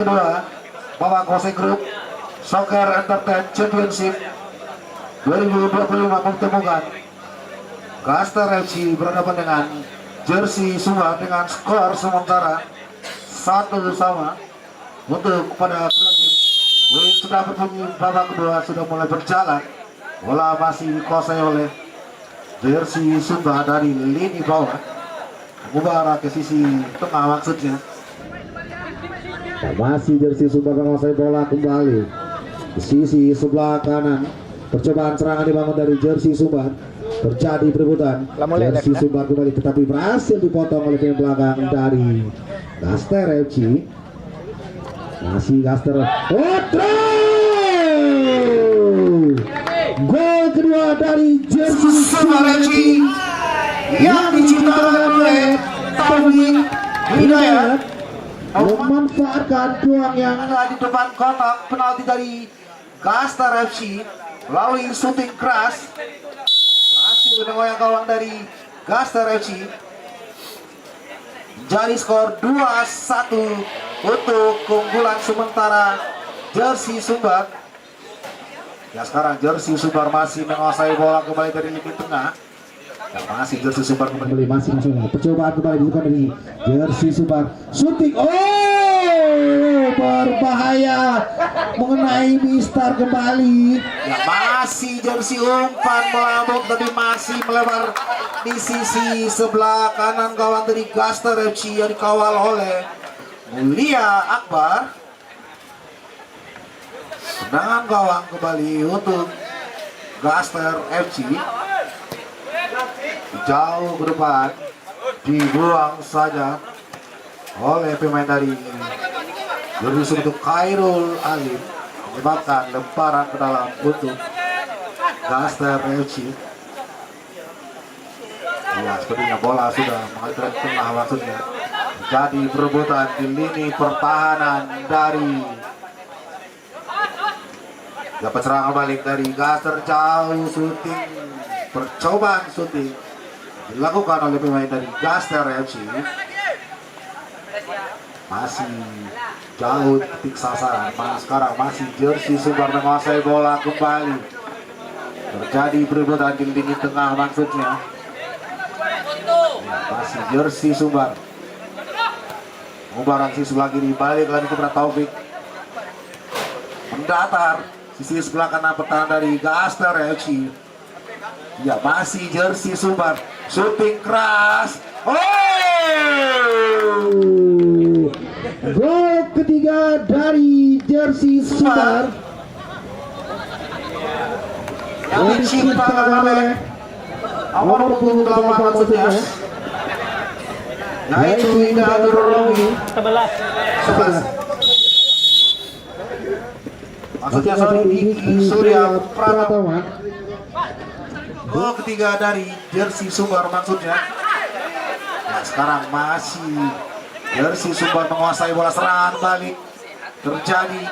Kedua, Bawa Kose Group Soccer Entertain Championship 2025 mempertemukan Gaster FC berhadapan dengan Jersey Sumbar dengan skor sementara 1-1 untuk kepada kedua tim. Win sudah berbunyi, babak kedua sudah mulai berjalan. Bola masih dikuasai oleh Jersey Sumbar dari lini bawah, mengubah ke sisi tengah maksudnya. Masih Jersey Sumbar menguasai bola kembali di sisi sebelah kanan. Percobaan serangan dibangun dari Jersey Sumbar, terjadi perebutan. Jersey Sumbar kembali tetapi berhasil dipotong oleh pemain belakang dari Gaster FC. Masih Gaster. Gol kedua dari Jersey Sumbar FC yang diciptakan oleh Taufik Hidayat memanfaatkan peluang yang ada di depan kotak penalti dari Gaster FC melalui shooting keras, masih mengoyak gawang dari Gaster FC. Jadi skor 2-1 untuk keunggulan sementara Jersey Sumbar. Ya, sekarang Jersey Sumbar masih menguasai bola kembali dari lini tengah. Ya, masih Jersey Sumbar kembali, masih masuk. Percobaan kembali dilakukan dari Jersey Sumbar. Shooting, berbahaya, mengenai Mister kembali. Ya, masih Jersey umpan melambung tapi masih melebar di sisi sebelah kanan gawang dari Gaster FC yang dikawal oleh Mulia Akbar. Tendangan gawang kembali untuk Gaster FC, jauh ke depan, dibuang saja oleh pemain dari Jersey untuk Khairul Alim, menyebabkan lemparan ke dalam untuk Gaster FC. Ya, sepertinya bola sudah mengalir ke tengah maksudnya. Jadi perebutan di lini pertahanan dari dapat serangan balik dari Gaster, jauh shooting, percobaan shooting dilakukan oleh pemain dari Gaster FC, masih jauh titik sasaran. Sekarang masih Jersey Sumbar menguasai bola kembali, terjadi perebutan di lini tengah maksudnya. Ya, masih Jersey Sumbar mengubah sisi sebelah kiri, balik lagi kepada Taufik, mendatar sisi sebelah kanan pertahanan dari Gaster FC. Ya, masih Jersey Sumbar, shooting keras. Gol ketiga dari Jersey Sumbar yang diciptakan oleh nomor punggung 8 maksudnya, yaitu Indah Nurulungi 11. Maksudnya sorry, Diki Surya Pratama. Gol ketiga dari Jersey Sumbar maksudnya. Nah, sekarang masih Jersey Sumbar menguasai bola, serangan balik terjadi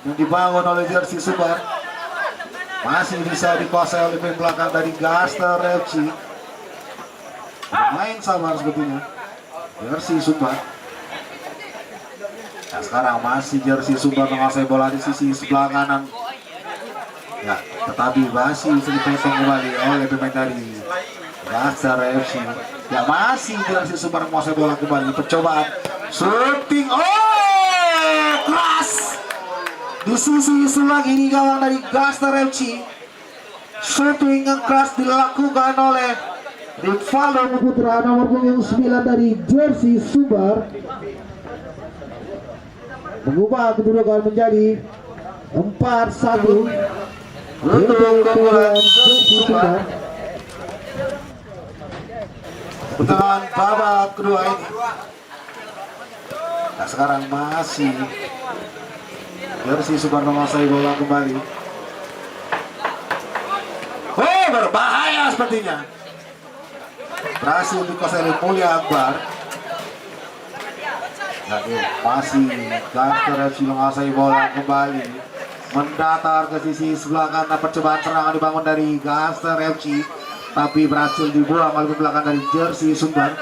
yang dibangun oleh Jersey Sumbar, masih bisa dikuasai oleh pemain belakang dari Gaster FC. Main sabar sebetulnya Jersey Sumbar. Nah, sekarang masih Jersey Sumbar menguasai bola di sisi sebelah kanan. Ya, tetapi masih bisa dipotong kembali oleh pemain dari Gaster FC. Ya, masih Jersey Sumbar menguasai bola kembali. Percobaan shooting, keras di sisi sebelah kiri gawang dari Gaster FC. Shooting yang keras dilakukan oleh Rivaldo Putra, nomor punggung 9 dari Jersey Sumbar, mengubah kedudukan menjadi 4-1 untuk keunggulan Jersey Sumbar. Pertengahan babak kedua ini. Nah, sekarang masih Jersey Sumbar menguasai bola kembali. Berbahaya sepertinya. Berhasil dikuasai oleh Mulia Akbar. Nah, masih Gaster FC menguasai bola kembali, mendatar ke sisi sebelah kanan. Percobaan serangan dibangun dari Gaster FC, tapi berhasil dibuang oleh belakang dari Jersey Sumbar.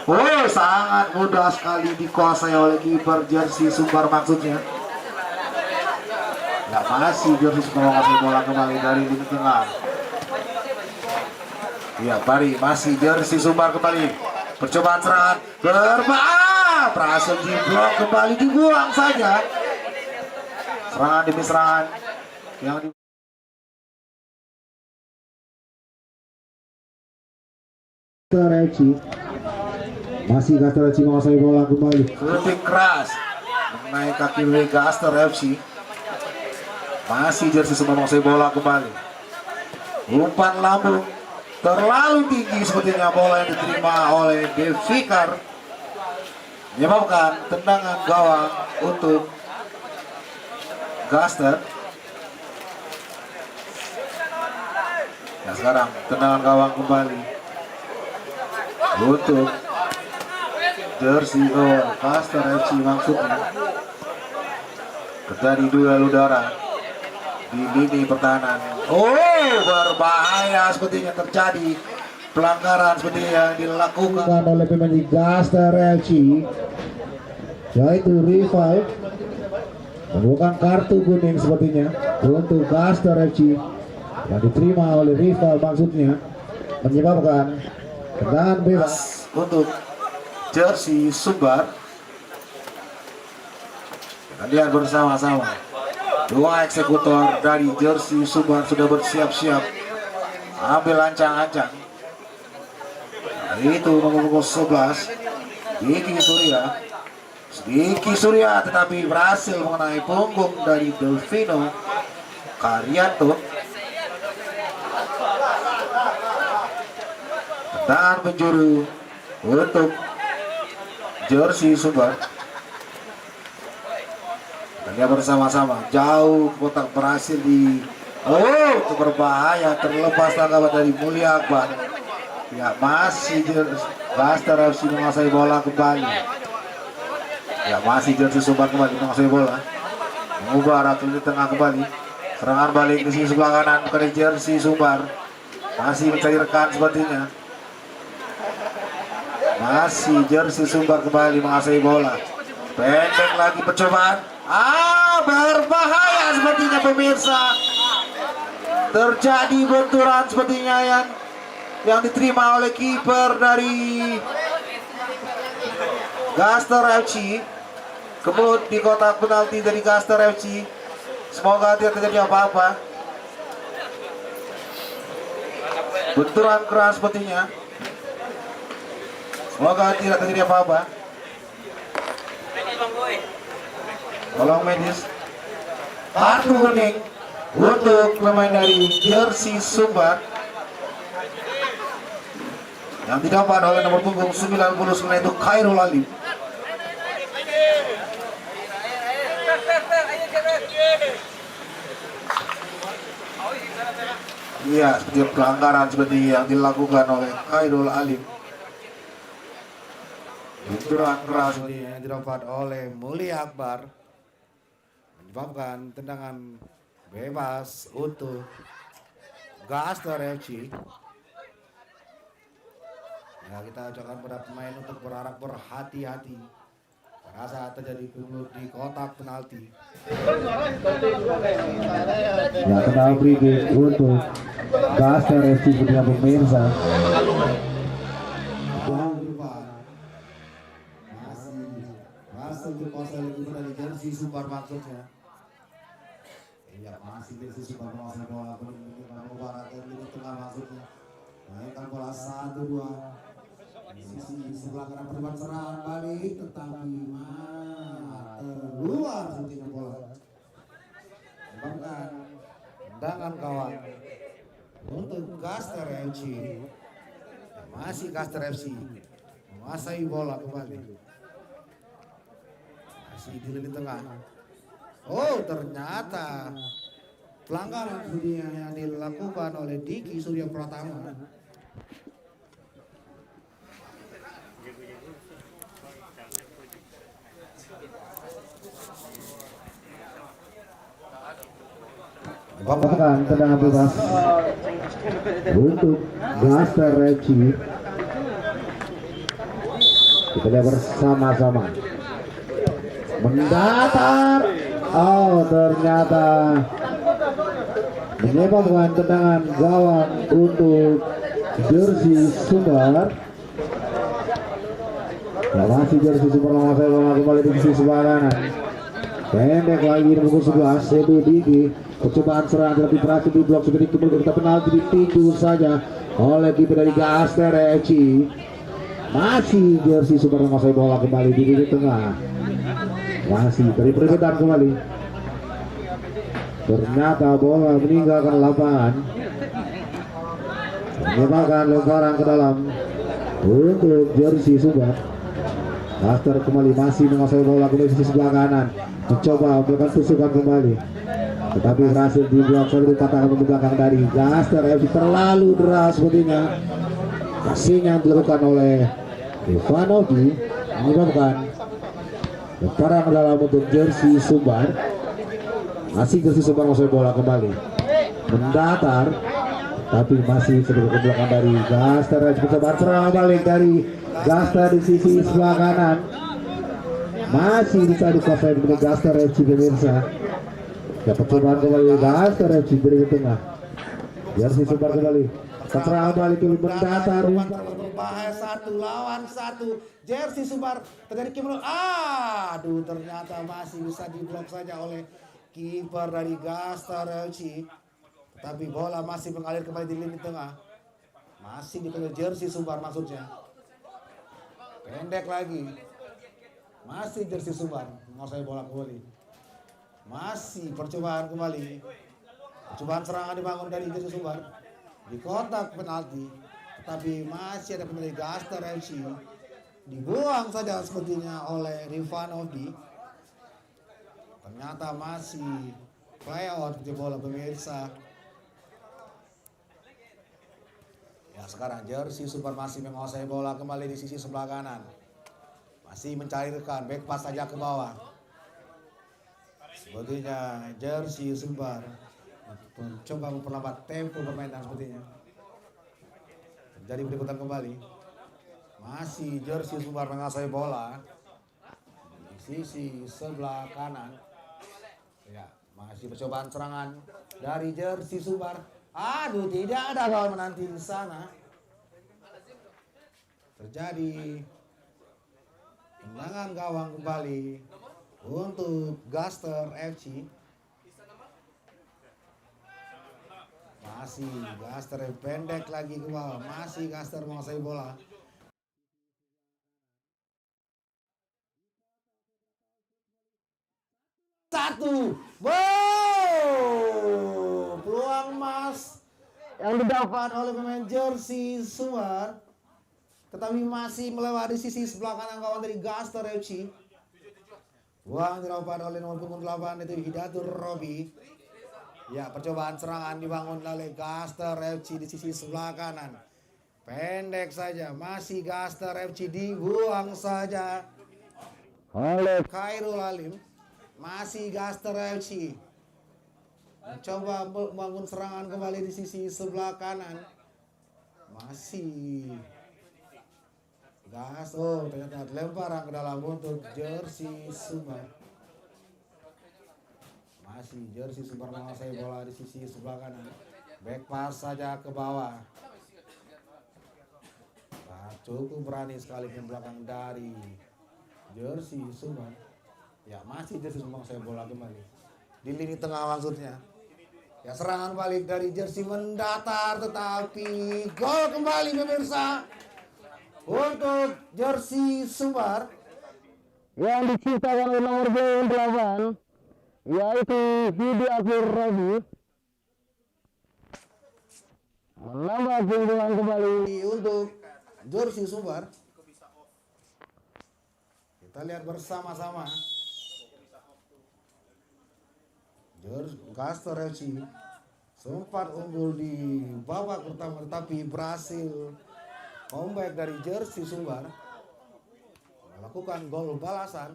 Oh, sangat mudah sekali dikuasai oleh kiper jersey Sumbar maksudnya. Ya, masih jersey Sumbar menguasai bola kembali dari lini tengah. Ya, Bari masih jersey Sumbar kembali. Percobaan serangan berhasil diblok, kembali dibuang saja. Serangan demi serangan yang di Gaster masih Gaster FC menguasai bola kembali. Shooting keras mengenai kaki Gaster FC. Masih jersey Sumbar menguasai bola kembali. Umpan lambung terlalu tinggi sepertinya bola yang diterima oleh Devikar, menyebabkan tendangan gawang untuk Gaster. Nah, sekarang tendangan gawang kembali untuk jersey Gaster FC maksudnya. Terjadi duel udara di lini pertahanan. Oh, berbahaya sepertinya, terjadi pelanggaran seperti yang dilakukan oleh pemain Gaster FC, yaitu rival membuka kartu kuning sepertinya untuk Gaster FC yang diterima oleh rival maksudnya, menyebabkan tendangan bebas untuk jersey Sumbar. Kita lihat bersama-sama, dua eksekutor dari jersey Sumbar sudah bersiap-siap ambil ancang-ancang. Itu nomor 11 Diki Surya tetapi berhasil mengenai punggung dari Delvino Karyanto. Tendangan penjuru untuk jersey Sumbar. Dia bersama-sama jauh kotak berhasil di itu berbahaya, terlepas tanggapan dari Mulia Akbar. Ya, masih Gaster FC menguasai bola kembali. Ya, masih jersey Sumbar kembali menguasai bola. Mengubah ratu di tengah kembali. Serangan balik di sisi sebelah kanan ke jersey Sumbar. Masih mencari rekan sepertinya. Masih jersey Sumbar kembali menguasai bola. Pendek lagi percobaan. Berbahaya sepertinya pemirsa. Terjadi benturan sepertinya yang diterima oleh kiper dari Gaster FC. Kemudian di kotak penalti dari Gaster FC. Semoga tidak terjadi apa-apa. Benturan keras sepertinya. Semoga tidak terjadi apa-apa. Tolong medis. Kartu kuning untuk pemain dari jersey Sumbar yang didapat oleh nomor punggung 99 itu Khairul Alim. Iya, seperti pelanggaran seperti yang dilakukan oleh Khairul Alim. Benturan keras seperti yang didapat oleh Mulia Akbar menyebabkan tendangan bebas untuk Gaster FC. Ya, kita ucapkan pada pemain untuk berharap berhati-hati pada saat terjadi kemulut di kotak penalti. Ya, kenal free untuk Gaster FC punya pemirsa. Masih dikuasai lagi dari jersey Sumbar maksudnya. Iya, masih jersey Sumbar menguasai bola barat dari tengah maksudnya. Mainkan bola 1-2. Sisi sebelah kanan percobaan serangan balik, tetapi keluar sepertinya bola. Bahkan tendangan kawan untuk Gaster FC. Masih Gaster FC menguasai bola kembali. Masih di lini tengah. Oh, ternyata pelanggaran yang dilakukan oleh Diki Surya Pratama. Bahkan tendangan bebas untuk Gaster FC. Kita lihat bersama-sama. Mendatar. Oh, ternyata menyebabkan tendangan gawang untuk jersey Sumbar. Ya, masih jersey Sumbar menguasai bola kembali di sisi sebelah kanan. Pendek lagi di pukul 11. Sedu Diki. Percobaan serang lebih berhasil di blok seperti kembali kita penalti ditinju saja oleh kiper dari Gaster FC. Masih jersey Sumbar menguasai bola kembali di titik tengah. Masih dari perebutan kembali. Ternyata bola meninggalkan lapangan. Menyebabkan lemparan ke dalam untuk jersey Sumbar. Gaster kembali masih menguasai bola ke sisi sebelah kanan. Mencoba melakukan tusukan kembali. Tetapi berhasil di blok selalu dikatakan di belakang dari Gaster FC. Terlalu deras sepertinya. Kasihnya dilakukan oleh Ivanovi menyebabkan lemparan ke dalam untuk jersey Sumbar. Masih jersey Sumbar menguasai bola kembali. Mendatar. Tapi masih sebelum ke belakang dari Gaster FC. Percobaan serang balik dari Gaster di sisi sebelah kanan. Masih bisa dikuasai oleh Gaster FC pemirsa. Ya, percobaan kembali Gaster FC dari tengah. Jersey Sumbar kembali. Serang balik ke Mendatar. Berbahaya 1 lawan 1. Jersey Sumbar terjadi kiper. Aduh, ternyata masih bisa diblok saja oleh kiper dari Gaster FC. Tapi bola masih mengalir kembali di lini tengah. Masih dikenal jersey Sumbar maksudnya. Pendek lagi. Masih jersey Sumbar menguasai bola kembali. Masih percobaan kembali. Percobaan serangan dibangun dari jersey Sumbar di kotak penalti. Tetapi masih ada pemain Gaster FC. Dibuang saja sepertinya oleh Rivanovi. Ternyata masih play out di bola pemirsa. Ya, sekarang jersey Sumbar masih menguasai bola kembali di sisi sebelah kanan. Masih mencari rekan, back pass saja ke bawah. Sepertinya jersey Sumbar mencoba memperlambat tempo permainan sepertinya. Terjadi perebutan kembali. Masih jersey Sumbar menguasai bola di sisi sebelah kanan. Ya, masih percobaan serangan dari jersey Sumbar. Aduh, tidak ada lawan menanti di sana. Terjadi tendangan gawang kembali untuk Gaster FC. Masih Gaster pendek lagi ke bawah. Masih Gaster menguasai bola. Satu. Wow! Peluang emas yang didapat oleh pemain jersey Sumbar. Tetapi masih melewati sisi sebelah kanan kawan dari Gaster FC. Uang didapat oleh nomor punggung 8 itu Hidatur Robi. Ya, percobaan serangan dibangun oleh Gaster FC di sisi sebelah kanan. Pendek saja, masih Gaster FC dibuang saja oleh Khairul Alim. Masih Gaster FC mencoba membangun serangan kembali di sisi sebelah kanan. Masih ternyata lemparan ke dalam untuk jersey Sumbar. Masih jersey Sumbar menguasai bola di sisi sebelah kanan. Back pass saja ke bawah. Nah, cukup berani sekali ke belakang dari jersey Sumbar. Ya, masih jersey Sumbar menguasai bola kembali di lini tengah maksudnya. Ya, serangan balik dari jersey Mendatar, tetapi gol kembali pemirsa untuk jersey Sumbar yang diciptakan oleh nomor 8 yaitu Hidatur Robi. Menambah keunggulan kembali untuk jersey Sumbar. Kita lihat bersama-sama. Gaster FC sempat unggul di babak pertama tetapi berhasil comeback dari jersey Sumbar melakukan gol balasan.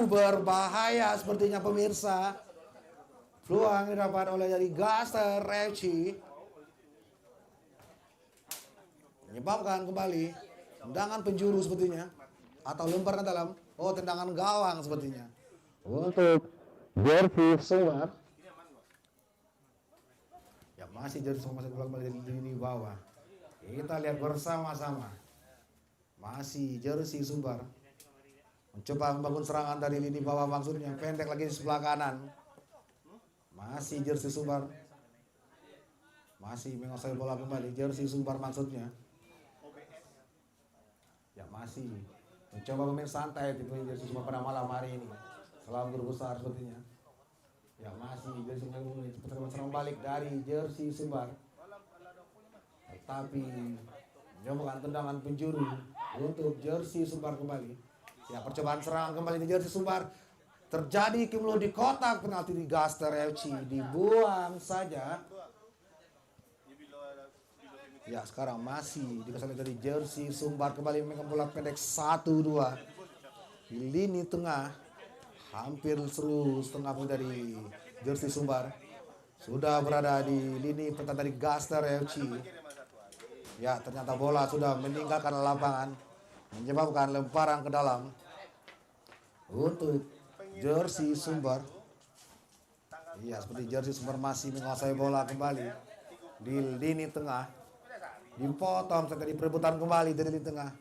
Berbahaya sepertinya pemirsa. Peluang didapat oleh dari Gaster FC menyebabkan kembali tendangan penjuru sepertinya, atau lemparan dalam. Oh, tendangan gawang sepertinya untuk jersey Sumbar. Ya, masih jersey Sumbar masih kembali di lini bawah. Kita lihat bersama-sama. Masih jersey Sumbar mencoba membangun serangan dari lini bawah, maksudnya pendek lagi di sebelah kanan. Masih jersey Sumbar masih menguasai bola kembali, jersey Sumbar maksudnya. Ya, masih mencoba bermain santai di jersey Sumbar pada malam hari ini setelah guru besar sepertinya. Ya, masih jersey Sumbar ini cepat serang balik dari jersey Sumbar, tetapi mencoba tendangan penjuru untuk jersey Sumbar kembali. Ya, percobaan serangan kembali di jersey Sumbar terjadi kembali di kotak penalti di Gaster FC, dibuang saja. Ya, sekarang masih dikasih dari jersey Sumbar kembali memegang bola pendek 1-2 di lini tengah, hampir seluruh setengah pun dari jersey Sumbar sudah berada di lini pertahanan dari Gaster FC. Ya, ternyata bola sudah meninggalkan lapangan, menyebabkan lemparan ke dalam untuk jersey Sumbar. Iya, seperti jersey Sumbar masih menguasai bola kembali di lini tengah. Dipotong setelah perebutan kembali dari lini tengah.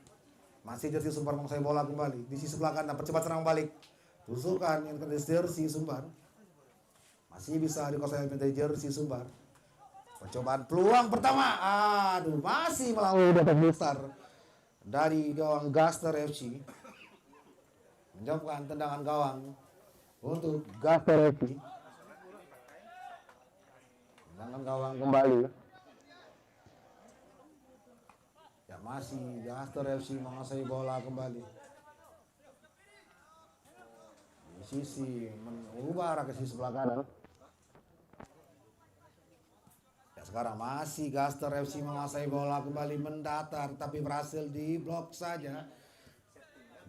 Masih jersey Sumbar menguasai bola kembali di sisi sebelah kanan, percepat serang balik. Tusukan yang dari jersey Sumbar masih bisa dikuasai dari jersey Sumbar. Percobaan peluang pertama, aduh, masih melalui dapat besar dari gawang Gaster FC. Menjawabkan tendangan gawang untuk Gaster FC. Tendangan gawang kembali. Ya, masih Gaster FC menguasai bola kembali. Di sisi mengubah arah ke sisi sebelah kanan. Sekarang masih Gaster FC menguasai bola kembali, mendatar tapi berhasil diblok saja,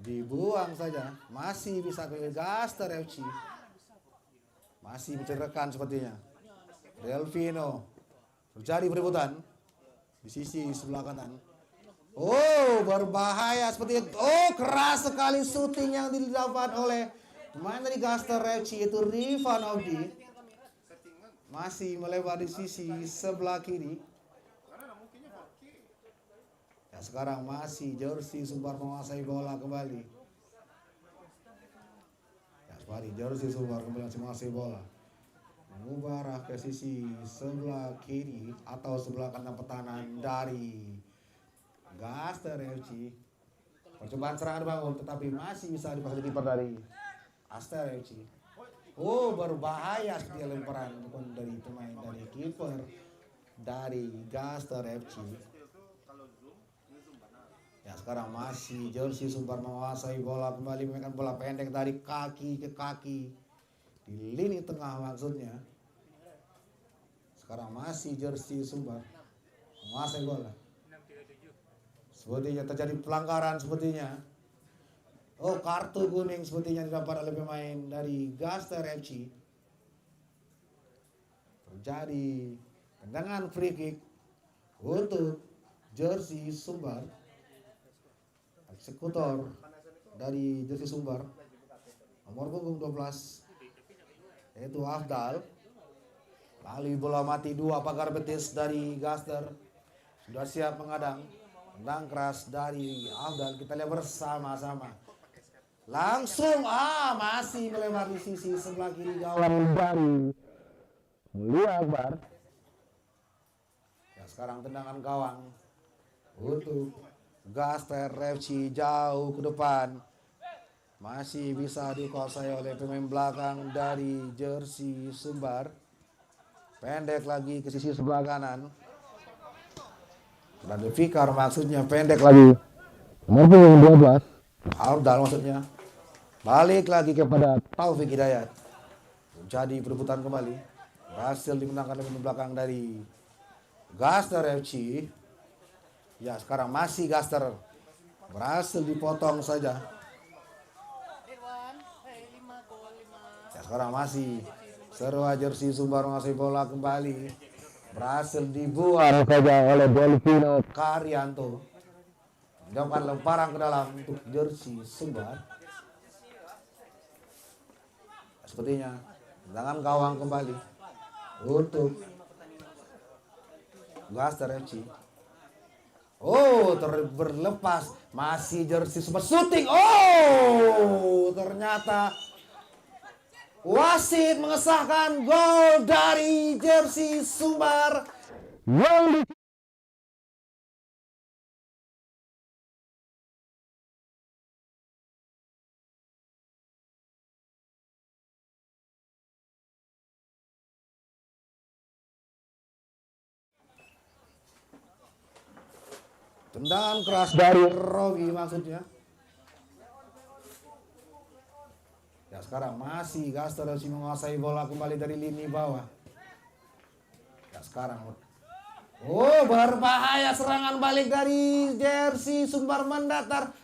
dibuang saja. Masih bisa ke Gaster FC, masih menceritakan sepertinya. Delvino, terjadi perebutan di sisi sebelah kanan. Oh, berbahaya seperti itu. Oh, keras sekali syuting yang didapat oleh pemain dari Gaster FC, itu Rifan Audi. Masih melebar di sisi sebelah kiri. Ya, sekarang masih jersey Sumbar menguasai bola kembali. Ya, seperti jersey Sumbar kembali masih menguasai bola. Mengubah arah ke sisi sebelah kiri atau sebelah kanan pertahanan dari Gaster FC. Percobaan serangan bangun tetapi masih bisa dipakai kiper dari Gaster FC. Oh, berbahaya seperti lemparan bukan dari pemain dari kiper dari Gaster FC. Ya, sekarang masih jersey Sumbar menguasai bola kembali, memainkan bola pendek dari kaki ke kaki di lini tengah maksudnya. Sekarang masih jersey Sumbar menguasai bola. Sepertinya terjadi pelanggaran sepertinya. Oh, kartu kuning sepertinya didapat oleh pemain dari Gaster FC. Terjadi tendangan free kick untuk jersey Sumbar. Eksekutor dari jersey Sumbar nomor punggung 12 yaitu Afdal. Lalu bola mati dua pagar betis dari Gaster sudah siap menghadang. Tendang keras dari Afdal, kita lihat bersama-sama. Langsung masih melebar di sisi sebelah kiri gawang dari Mulia Akbar. Ya, sekarang tendangan gawang untuk Gaster FC jauh ke depan. Masih bisa dikuasai oleh pemain belakang dari jersey Sumbar. Pendek lagi ke sisi sebelah kanan. Dan Fikar maksudnya pendek lagi. Nomor 12. Afdal maksudnya. Balik lagi kepada Taufik Hidayat. Jadi perebutan kembali. Berhasil dimenangkan oleh belakang dari Gaster FC. Ya, sekarang masih Gaster. Berhasil dipotong saja. Ya, sekarang masih Serwa jersey Sumbar menguasai bola kembali. Berhasil dibuang saja oleh Delvino Karyanto. Jauhkan lemparan ke dalam untuk jersey Sumbar. Sepertinya tangan gawang kembali untuk Gaster FC. Oh, berlepas. Masih jersey Sumbar shooting. Oh, ternyata wasit mengesahkan gol dari jersey Sumbar. Tendangan keras dari Rogi maksudnya. Ya sekarang masih Gaster FC menguasai bola kembali dari lini bawah. Ya sekarang. Oh, berbahaya serangan balik dari jersey Sumbar mendatar.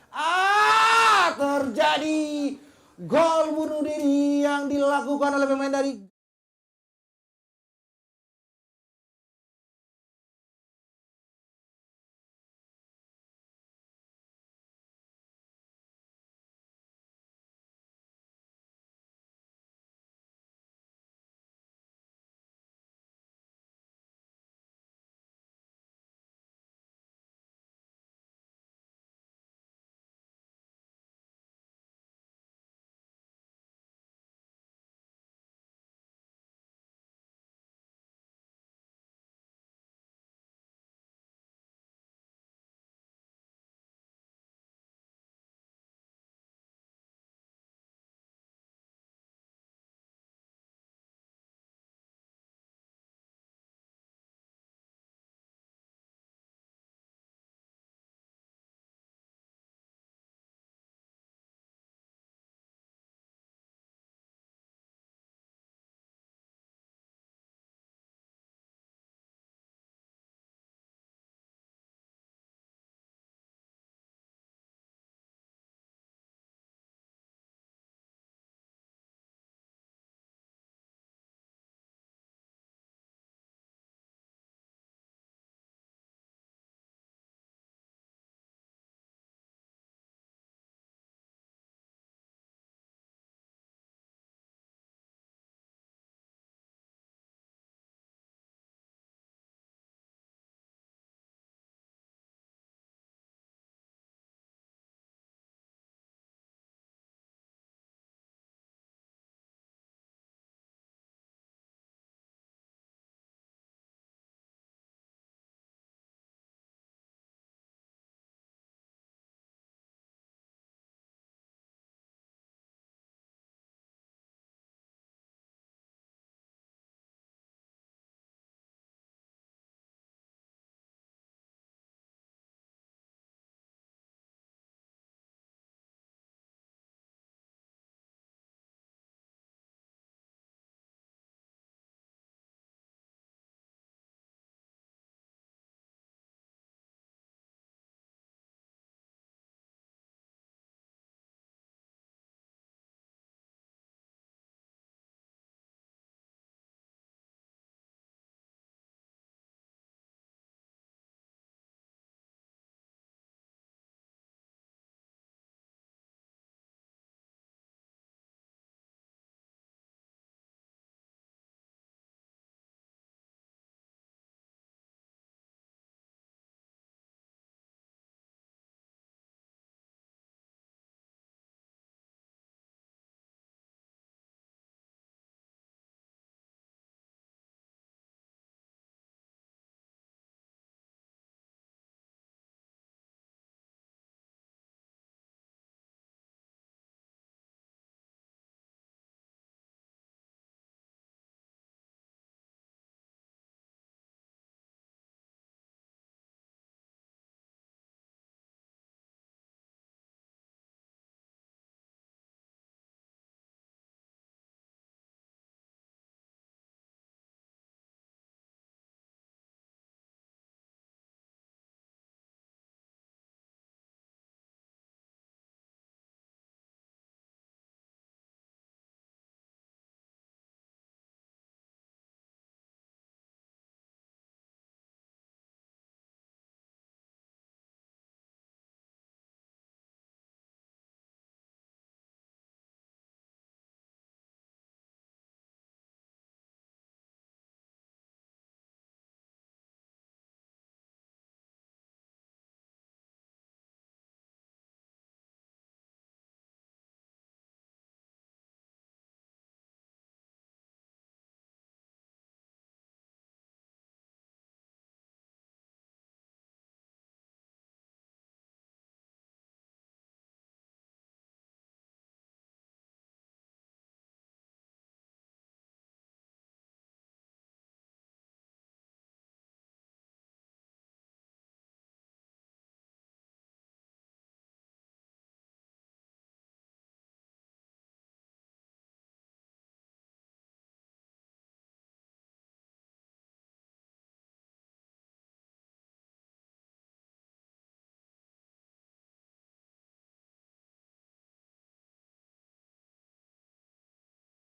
Terjadi gol bunuh diri yang dilakukan oleh pemain dari